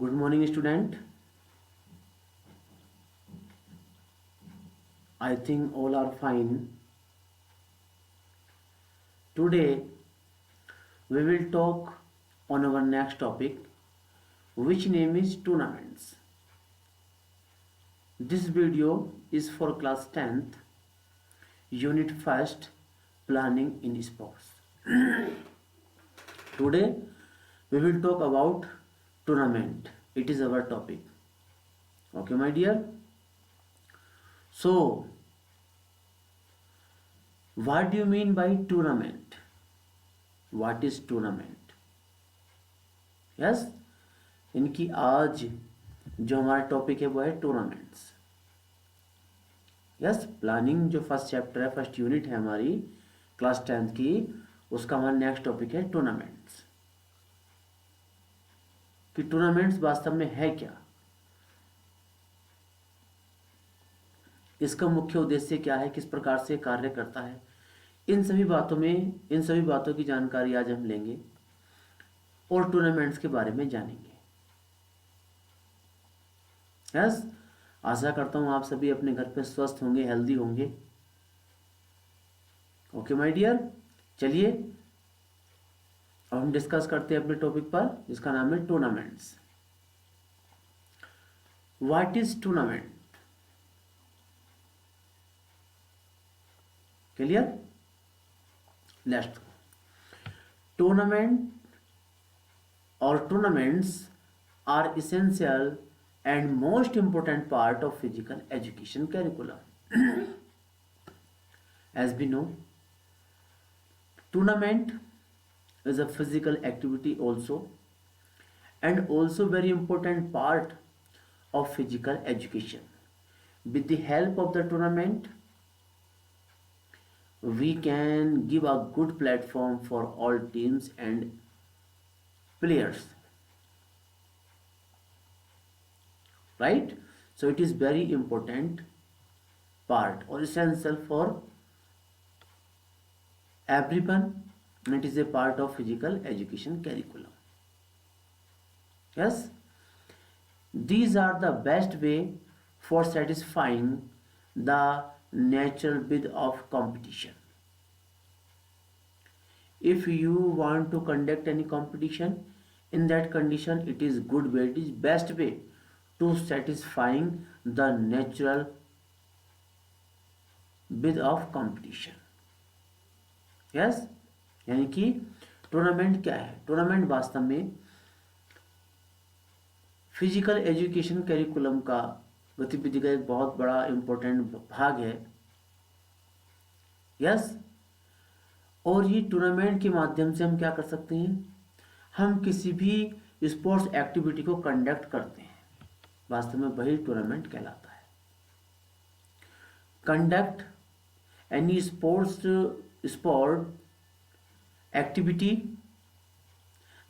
Good morning, student. I think all are fine. Today we will talk on our next topic, which name is tournaments. This video is for class 10th, unit 1st, planning in sports. Today we will talk about tournament. It is our topic. Okay, my dear. So, what do you mean by tournament? What is tournament? Yes, इनकी आज जो हमारा topic है वो है tournaments. Yes, planning जो first chapter है, first unit है हमारी क्लास 10th की, उसका हमारा नेक्स्ट टॉपिक है टूर्नामेंट्स. कि टूर्नामेंट्स वास्तव में है क्या, इसका मुख्य उद्देश्य क्या है, किस प्रकार से कार्य करता है, इन सभी बातों की जानकारी आज हम लेंगे और टूर्नामेंट्स के बारे में जानेंगे. यस, आशा करता हूं आप सभी अपने घर पे स्वस्थ होंगे, हेल्दी होंगे. ओके माय डियर, चलिए अब हम डिस्कस करते हैं अपने टॉपिक पर, जिसका नाम है tournaments. What is tournament? Clear? Next, tournament or tournaments are essential and most important part of physical education curriculum. As we know, tournament is a physical activity also, and also very important part of physical education. With the help of the tournament, we can give a good platform for all teams and players, right? So it is very important part or essential for everyone, and it is a part of physical education curriculum. Yes, these are the best way for satisfying the natural bid of competition. If you want to conduct any competition, in that condition it is good way, it is best way to satisfying the natural bid of competition. Yes, यानी कि tournament क्या है? Tournament वास्तव में physical education curriculum का गतिविधि का एक बहुत बड़ा इंपॉर्टेंट भाग है. यस, और ये टूर्नामेंट के माध्यम से हम क्या कर सकते हैं, हम किसी भी स्पोर्ट्स एक्टिविटी को कंडक्ट करते हैं, वास्तव में वही टूर्नामेंट कहलाता है. Conduct any sport activity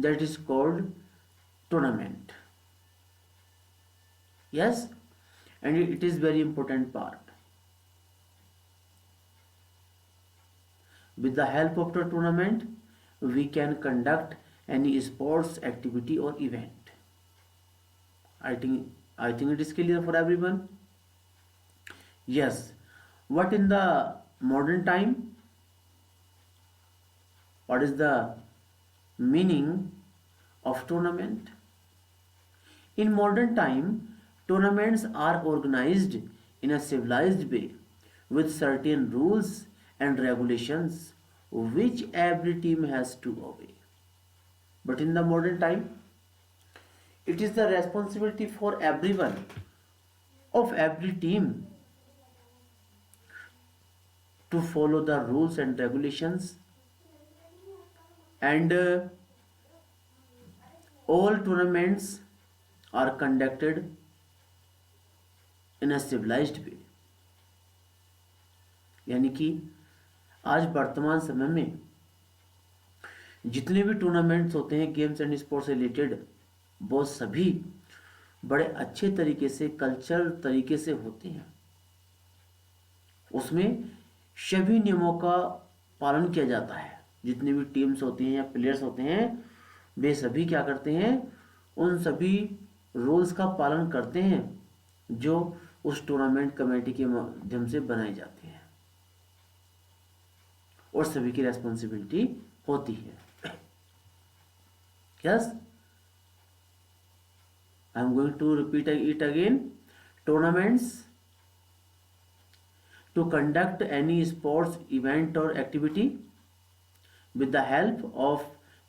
that is called tournament. Yes, and it is very important part. With the help of the tournament, we can conduct any sports activity or event. I think it is clear for everyone. Yes, what in the modern time? What is the meaning of tournament? In modern time, tournaments are organized in a civilized way with certain rules and regulations which every team has to obey. But in the modern time, it is the responsibility for everyone of every team to follow the rules and regulations, and all tournaments are conducted in a civilized way. यानी कि आज वर्तमान समय में जितने भी tournaments होते हैं गेम्स एंड स्पोर्ट्स रिलेटेड, वो सभी बड़े अच्छे तरीके से, कल्चरल तरीके से होते हैं. उसमें सभी नियमों का पालन किया जाता है. जितनी भी टीम्स होती हैं या प्लेयर्स होते हैं, वे सभी क्या करते हैं, उन सभी रूल्स का पालन करते हैं जो उस टूर्नामेंट कमेटी के माध्यम से बनाई जाती है और सभी की रेस्पॉन्सिबिलिटी होती है। Yes, I am going to repeat it again. Tournaments to conduct any sports event or activity. With the help of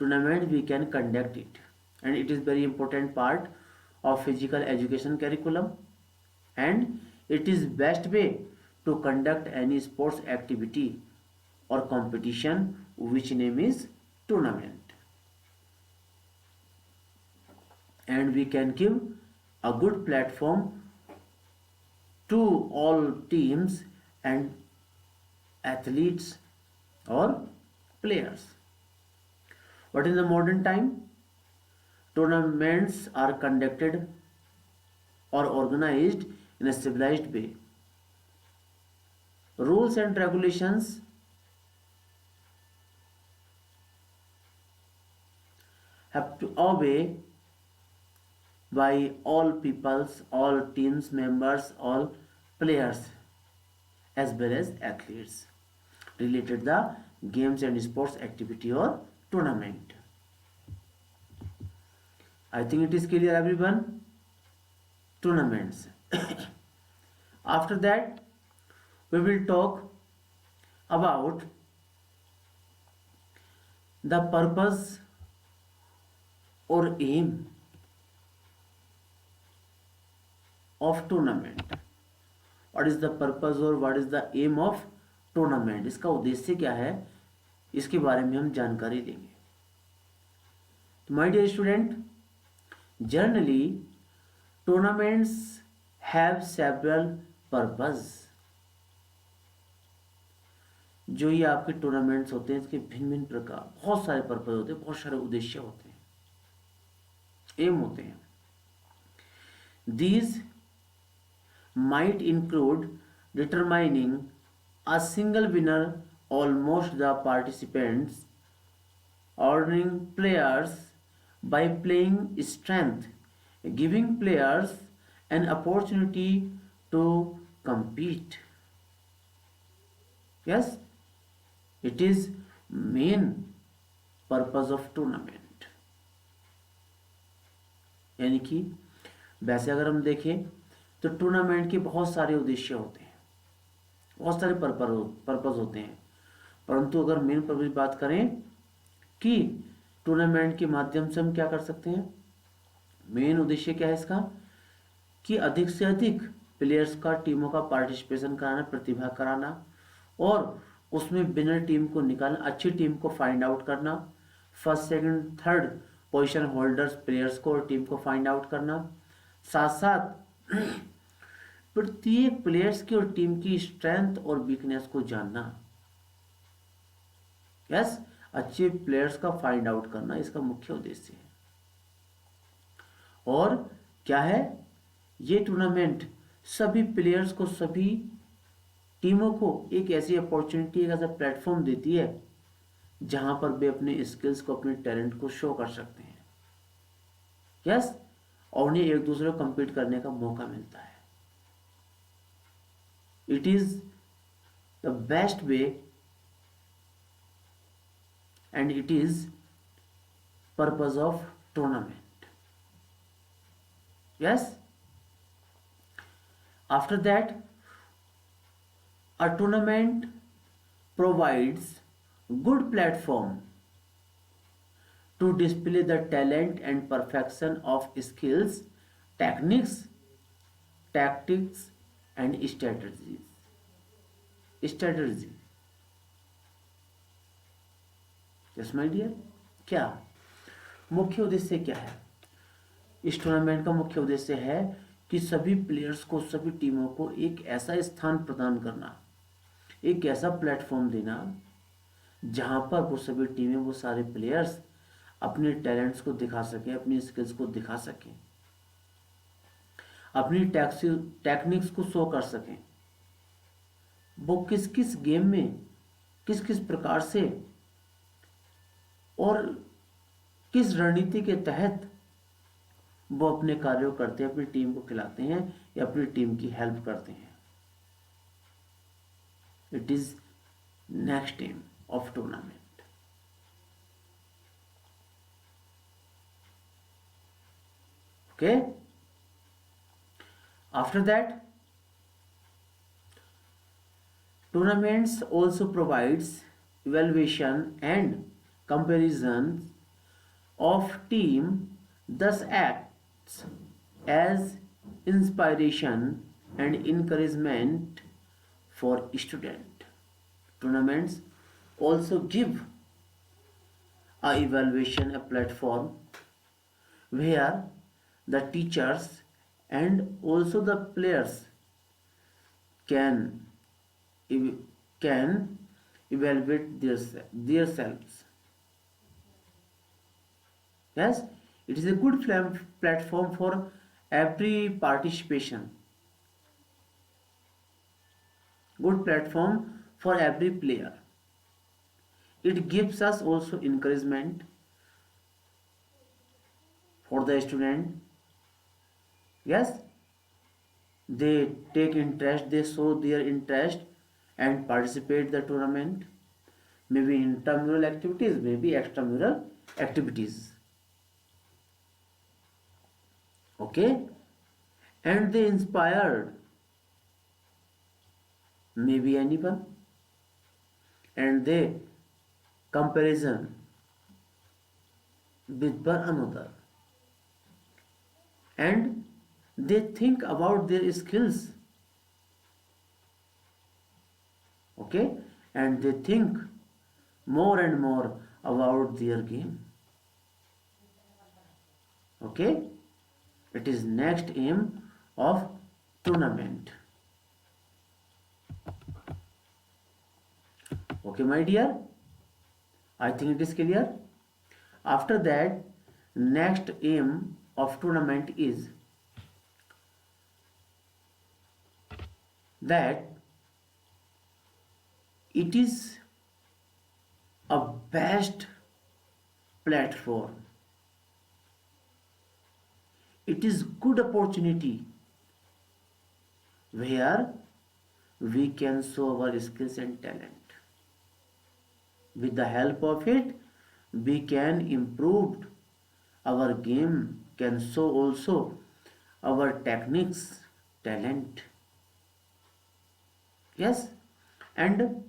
tournament we can conduct it, and it is very important part of physical education curriculum, and it is best way to conduct any sports activity or competition, which name is tournament, and we can give a good platform to all teams and athletes or players. But in the modern time, tournaments are conducted or organized in a civilized way. Rules and regulations have to obey by all peoples, all teams members, all players as well as athletes related the games and sports activity or tournament. I think it is clear everyone. Tournaments. After that we will talk about the purpose or aim of tournament. What is the purpose or what is the aim of tournament? इसका उद्देश्य क्या है, इसके बारे में हम जानकारी देंगे। तो my dear student, generally tournaments have several purpose. जो ये आपके टूर्नामेंट्स होते हैं इसके भिन्न भिन्न प्रकार, बहुत सारे पर्पस होते हैं, बहुत सारे उद्देश्य होते हैं, एम होते हैं। These might include determining a single winner, almost the participants, ordering players by playing strength, giving players an opportunity to compete. Yes, it is main purpose of tournament. यानी कि वैसे अगर हम देखें तो टूर्नामेंट के बहुत सारे उद्देश्य होते हैं, बहुत सारे पर्पस होते हैं, परंतु अगर मेन पर्पस की बात करें कि टूर्नामेंट के माध्यम से हम क्या कर सकते हैं, मेन उद्देश्य क्या है इसका कि अधिक से अधिक प्लेयर्स का, टीमों का पार्टिसिपेशन कराना, प्रतिभा कराना और उसमें विनर टीम को निकालना, अच्छी टीम को फाइंड आउट करना, first second third position holders players को और टीम को फाइंड आउट करना, साथ साथ प्रत्येक प्लेयर्स की और टीम की स्ट्रेंथ और वीकनेस को जानना। यस, अच्छे प्लेयर्स का फाइंड आउट करना इसका मुख्य उद्देश्य है। और क्या है, ये टूर्नामेंट सभी प्लेयर्स को, सभी टीमों को एक ऐसी अपॉर्चुनिटी, एक ऐसा प्लेटफॉर्म देती है जहां पर वे अपने स्किल्स को, अपने टैलेंट को शो कर सकते हैं। यस, और उन्हें एक दूसरे को compete करने का मौका मिलता है। It is the best way and it is purpose of tournament. Yes, after that a tournament provides good platform to display the talent and perfection of skills, techniques, tactics and strategy। Yes my dear, क्या मुख्य उद्देश्य क्या है इस tournament का? मुख्य उद्देश्य है कि सभी प्लेयर्स को, सभी टीमों को एक ऐसा स्थान प्रदान करना, एक ऐसा प्लेटफॉर्म देना जहां पर वो सभी टीमें, वो सारे प्लेयर्स अपने टैलेंट्स को दिखा सकें, अपनी स्किल्स को दिखा सकें, अपनी टेक्निक्स को शो कर सकें, वो किस किस गेम में किस किस प्रकार से और किस रणनीति के तहत वो अपने कार्यों करते हैं, अपनी टीम को खिलाते हैं या अपनी टीम की हेल्प करते हैं। It is next aim of tournament. Okay, after that tournaments also provides evaluation and comparison of team, thus acts as inspiration and encouragement for student. Tournaments also give a evaluation a platform where the teachers and also the players can can evaluate themselves. Yes, it is a good platform for every participation, good platform for every player. It gives us also encouragement for the student. Yes, they take interest, they show their interest and participate the tournament, maybe intramural activities, maybe extramural activities. Okay, and they inspired maybe anyone, and they comparison with one another, and they think about their skills. Okay, and they think more and more about their game. Okay, it is next aim of tournament. Okay my dear, I think it is clear. After that, next aim of tournament is that it is a best platform. It is good opportunity where we can show our skills and talent. With the help of it, we can improve our game, can show also our techniques, talent. Yes, and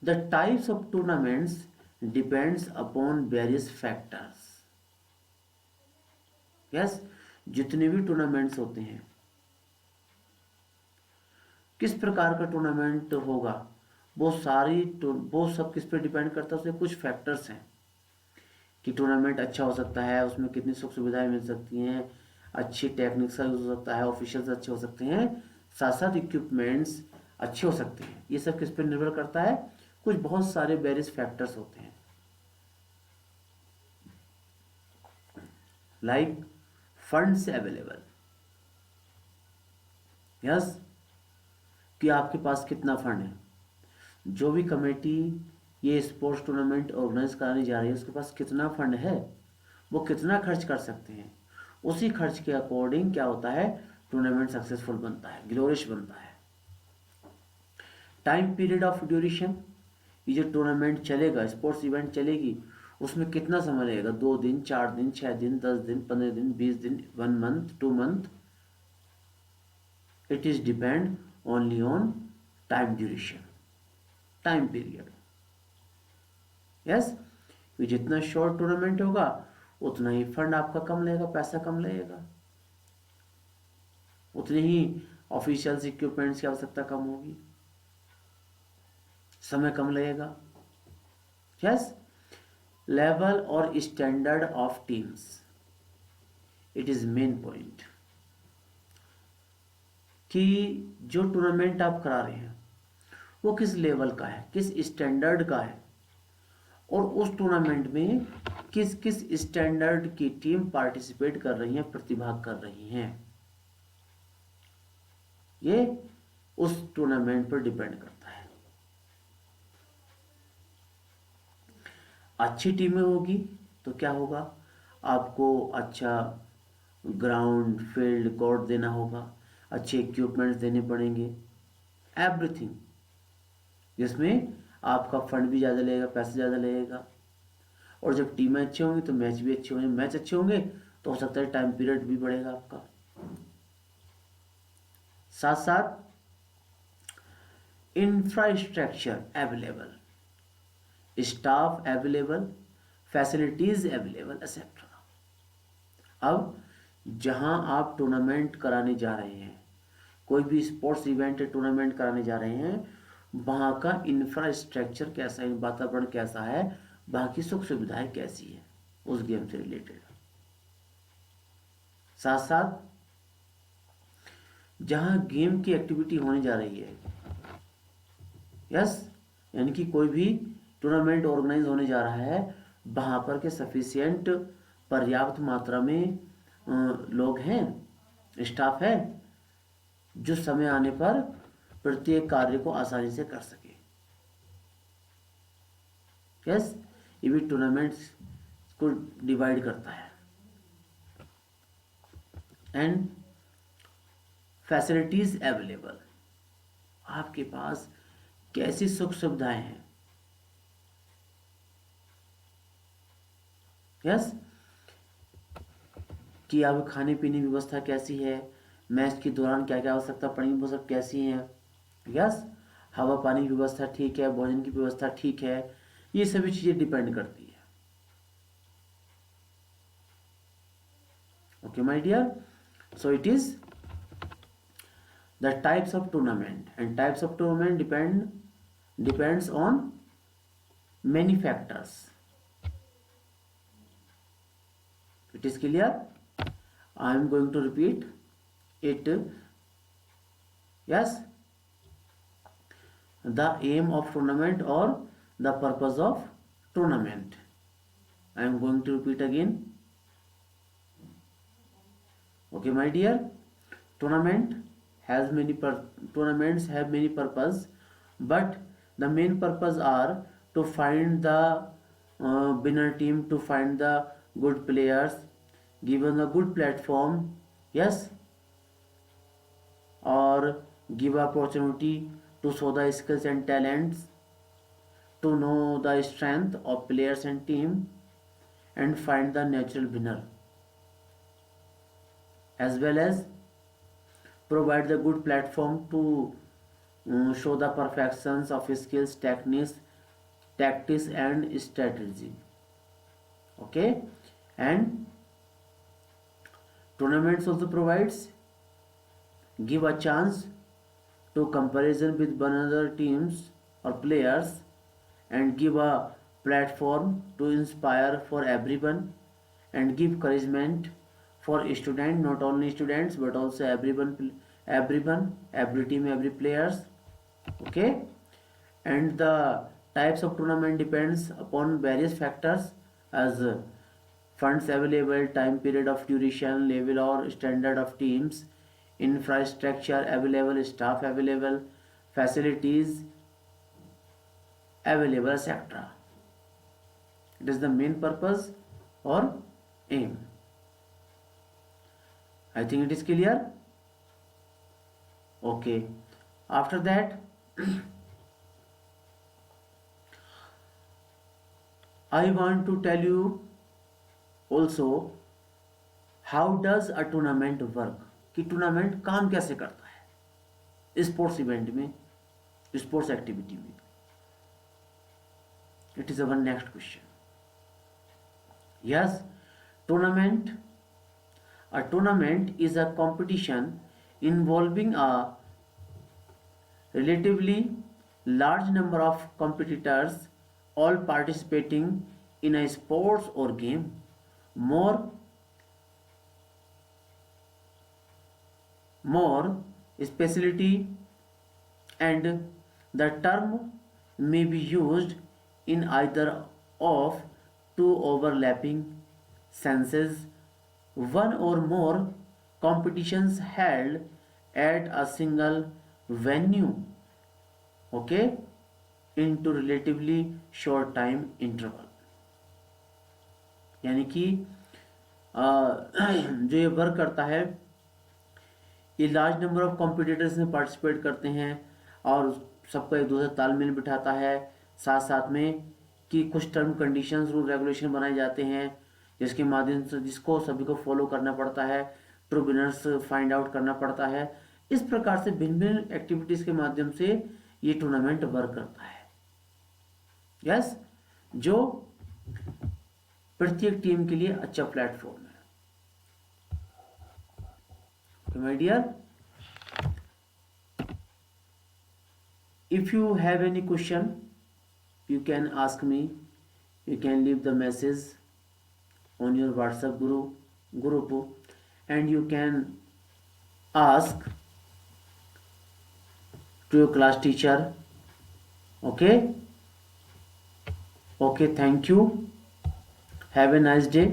the types of tournaments depends upon various factors. Yes, जितने भी tournaments होते हैं, किस प्रकार का tournament होगा, वो सब किस पे डिपेंड करता है। उसमें कुछ फैक्टर्स हैं कि टूर्नामेंट अच्छा हो सकता है, उसमें कितनी सुख सुविधाएं मिल सकती हैं, अच्छी टेक्निक्स का यूज हो सकता है, ऑफिशियल्स अच्छे हो सकते हैं, साथ साथ इक्विपमेंट्स अच्छे हो सकते हैं। ये सब किस पर निर्भर करता है, कुछ बहुत सारे वेरियस फैक्टर्स होते हैं। लाइक फंड्स अवेलेबल, यस, कि आपके पास कितना फंड है। जो भी कमेटी ये स्पोर्ट्स टूर्नामेंट ऑर्गेनाइज कराने जा रही है, उसके पास कितना फंड है, वो कितना खर्च कर सकते हैं, उसी खर्च के अकॉर्डिंग क्या होता है, टूर्नामेंट सक्सेसफुल बनता है, ग्लोरिश बनता है। टाइम पीरियड ऑफ ड्यूरेशन, ये जो टूर्नामेंट चलेगा, स्पोर्ट्स इवेंट चलेगी, उसमें कितना समय लगेगा, 2 दिन, 4 दिन, 6 दिन, 10 दिन, 15 दिन, 20 दिन, 1 month, 2 month. It is depend only on time duration, time period. Yes, जितना शॉर्ट टूर्नामेंट होगा उतना ही फंड आपका कम लगेगा, पैसा कम लगेगा, उतने ही ऑफिशियल्स इक्विपमेंट्स की आवश्यकता कम होगी, समय कम लगेगा। यस, लेवल और standard of teams, it is main point कि जो टूर्नामेंट आप करा रहे हैं वो किस लेवल का है, किस स्टैंडर्ड का है, और उस टूर्नामेंट में किस किस स्टैंडर्ड की टीम पार्टिसिपेट कर रही है, प्रतिभाग कर रही हैं। ये उस टूर्नामेंट पर डिपेंड करता है। अच्छी टीमें होगी तो क्या होगा, आपको अच्छा ग्राउंड, फील्ड, कोर्ट देना होगा, अच्छे इक्विपमेंट्स देने पड़ेंगे, एवरीथिंग, जिसमें आपका फंड भी ज़्यादा लगेगा, पैसे ज़्यादा लगेगा। और जब टीमें अच्छी होंगी तो मैच भी अच्छे होंगे, मैच अच्छे होंगे तो हो सकता है टाइम पीरियड भी बढ़ेगा आपका। साथ साथ infrastructure available, staff available, facilities available etcetera. अब जहां आप टूर्नामेंट कराने जा रहे हैं, कोई भी स्पोर्ट्स इवेंट टूर्नामेंट कराने जा रहे हैं, वहां का इंफ्रास्ट्रक्चर कैसा है, वातावरण कैसा है, वहां की सुख सुविधाएं कैसी है उस गेम से रिलेटेड। साथ साथ जहां गेम की एक्टिविटी होने जा रही है, यस, यानी कि कोई भी टूर्नामेंट ऑर्गेनाइज होने जा रहा है, वहां पर के सफिशियंट पर्याप्त मात्रा में लोग हैं, स्टाफ है, जो समय आने पर प्रत्येक कार्य को आसानी से कर सके। यस, ये भी टूर्नामेंट्स को डिवाइड करता है। एंड फैसिलिटीज अवेलेबल, आपके पास कैसी सुख सुविधाएं हैं। यस, कि आप खाने पीने की व्यवस्था कैसी है, मैच के दौरान क्या क्या आवश्यकता पड़ेगी, वो सब कैसी है। यस, हवा पानी की व्यवस्था ठीक है, भोजन की व्यवस्था ठीक है, ये सभी चीजें डिपेंड करती है। Okay my dear, so it is the types of tournament, and types of tournament depends on many factors. It is clear? I am going to repeat it. Yes, the aim of tournament or the purpose of tournament. I am going to repeat again. Okay my dear, tournaments have many purpose, but the main purpose are to find the winner team, to find the good players, given a good platform, yes, or give opportunity to show the skills and talents, to know the strength of players and team, and find the natural winner, as well as provide the good platform to show the perfections of skills, techniques, tactics and strategy. Okay, and tournaments also provides give a chance to comparison with one another teams or players, and give a platform to inspire for everyone, and give encouragement for student, not only students but also everyone, every team, every players. Okay, and the types of tournament depends upon various factors, as funds available, time period of duration, level or standard of teams, infrastructure available, staff available, facilities available, etc. It is the main purpose or aim. I think it is clear. Okay, after that I want to tell you also how does a tournament work, कि tournament काम कैसे करता है sports event में, sports activity में। It is our next question. Yes, tournament, a tournament is a competition involving a relatively large number of competitors all participating in a sports or game. More specialty, and the term may be used in either of two overlapping senses: one or more competitions held at a single venue, okay, into relatively short time interval। यानी कि जो ये work करता है, ये large number of competitors में participate करते हैं और सबका एक दूसरे तालमेल बिठाता है, साथ साथ में कि कुछ टर्म कंडीशंस रूल रेगुलेशन बनाए जाते हैं जिसके माध्यम से जिसको सभी को फॉलो करना पड़ता है, ट्रू विनर्स फाइंड आउट करना पड़ता है। इस प्रकार से भिन्न भिन्न एक्टिविटीज़ के माध्यम से ये टूर्नामेंट वर्क करता है। यस, जो प्रत्येक टीम के लिए अच्छा प्लेटफॉर्म है। Okay my dear, if you have any question you can ask me, you can leave the message on your WhatsApp group and you can ask to your class teacher. Okay, okay, thank you, have a nice day.